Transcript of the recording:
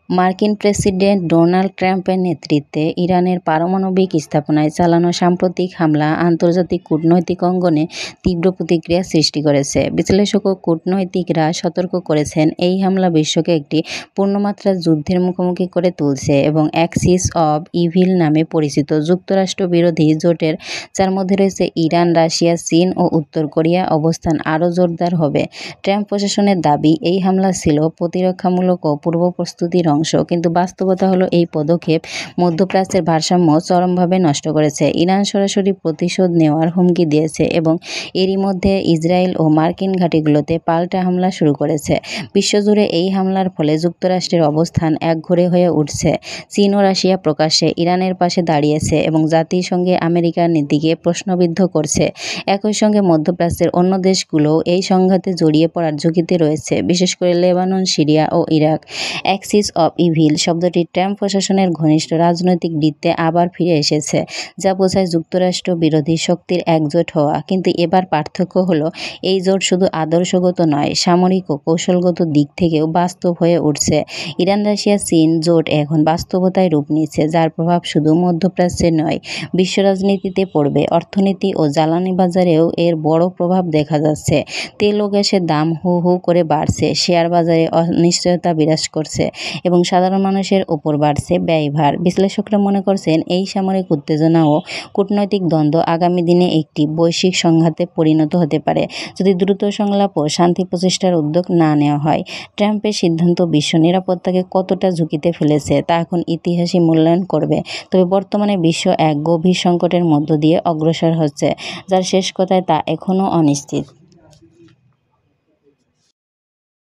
মার্কিন president Donald ট্রাম্পের নেতৃত্বে ইরানের পারমাণবিক স্থাপনায় চালানো সাম্প্রতিক হামলা আন্তর্জাতিক কূটনৈতিক অঙ্গনে তীব্র প্রতিক্রিয়া সৃষ্টি করেছে। বিশ্লেষক ও কূটনৈতিকরা সতর্ক করেছেন, এই হামলা বিশ্বকে একটি পূর্ণমাত্রার যুদ্ধের মুখোমুখি করে তুলছে এবং অ্যাক্সিস অব ইভিল নামে পরিচিত যুক্তরাষ্ট্র বিরোধী জোটের, যার মধ্যে রয়েছে ইরান, রাশিয়া, চীন ও উত্তর কোরিয়া, অবস্থান আরও জোরদার হবে। ট্রাম্প প্রশাসনের দাবি, এই হামলা ছিল প্রতিরক্ষামূলক ও পূর্ব প্রস্তুতির অংশ, কিন্তু বাস্তবতা হলো এই পদক্ষেপ মধ্যপ্রাচ্যের ভারসাম্য চরমভাবে নষ্ট করেছে। ইরান সরাসরি প্রতিশোধ নেওয়ার হুমকি দিয়েছে এবং এরই মধ্যে ইসরায়েল ও মার্কিন ঘাঁটিগুলোতে পাল্টা হামলা শুরু করেছে। বিশ্বজুড়ে এই হামলার ফলে যুক্তরাষ্ট্রের অবস্থান একঘরে হয়ে উঠছে। চীন ও রাশিয়া প্রকাশ্যে ইরানের পাশে দাঁড়িয়েছে এবং জাতিসংঘে আমেরিকার নীতিকে প্রশ্নবিদ্ধ করছে। একই সঙ্গে মধ্যপ্রাচ্যের অন্য দেশগুলোও এই সংঘাতে জড়িয়ে পড়ার ঝুঁকিতে রয়েছে, বিশেষ করে লেবানন, সিরিয়া ও ইরাক। অ্যাক্সিস অব ইভিল শব্দটি ট্রাম্প প্রশাসনের ঘনিষ্ঠ রাজনৈতিক বৃত্তে আবার ফিরে এসেছে, যা বোঝায় যুক্তরাষ্ট্র বিরোধী শক্তির একজোট হওয়া। কিন্তু এবার পার্থক্য হলো, এই জোট শুধু আদর্শগত নয়, সামরিক ও কৌশলগত দিক থেকেও বাস্তব হয়ে উঠছে। ইরান, রাশিয়া, চীন জোট এখন বাস্তবতায় রূপ নিচ্ছে, যার প্রভাব শুধু মধ্যপ্রাচ্যে নয়, বিশ্ব রাজনীতিতে পড়বে। অর্থনীতি ও জ্বালানি বাজারেও এর বড় প্রভাব দেখা যাচ্ছে। তেল ও গ্যাসের দাম হু হু করে বাড়ছে, শেয়ার বাজারে অনিশ্চয়তা বিরাজ করছে এবং সাধারণ মানুষের ওপর বাড়ছে ব্যয়ভার। বিশ্লেষকরা মনে করছেন, এই সামরিক উত্তেজনা ও কূটনৈতিক দ্বন্দ্ব আগামী দিনে একটি বৈশ্বিক সংঘাতে পরিণত হতে পারে, যদি দ্রুত সংলাপ ও শান্তি প্রচেষ্টার উদ্যোগ না নেওয়া হয়। ট্রাম্পের সিদ্ধান্ত বিশ্ব নিরাপত্তাকে কতটা ঝুঁকিতে ফেলেছে তা এখন ইতিহাসই মূল্যায়ন করবে। তবে বর্তমানে বিশ্ব এক গভীর সংকটের মধ্য দিয়ে অগ্রসর হচ্ছে, যার শেষ কথায় তা এখনও অনিশ্চিত।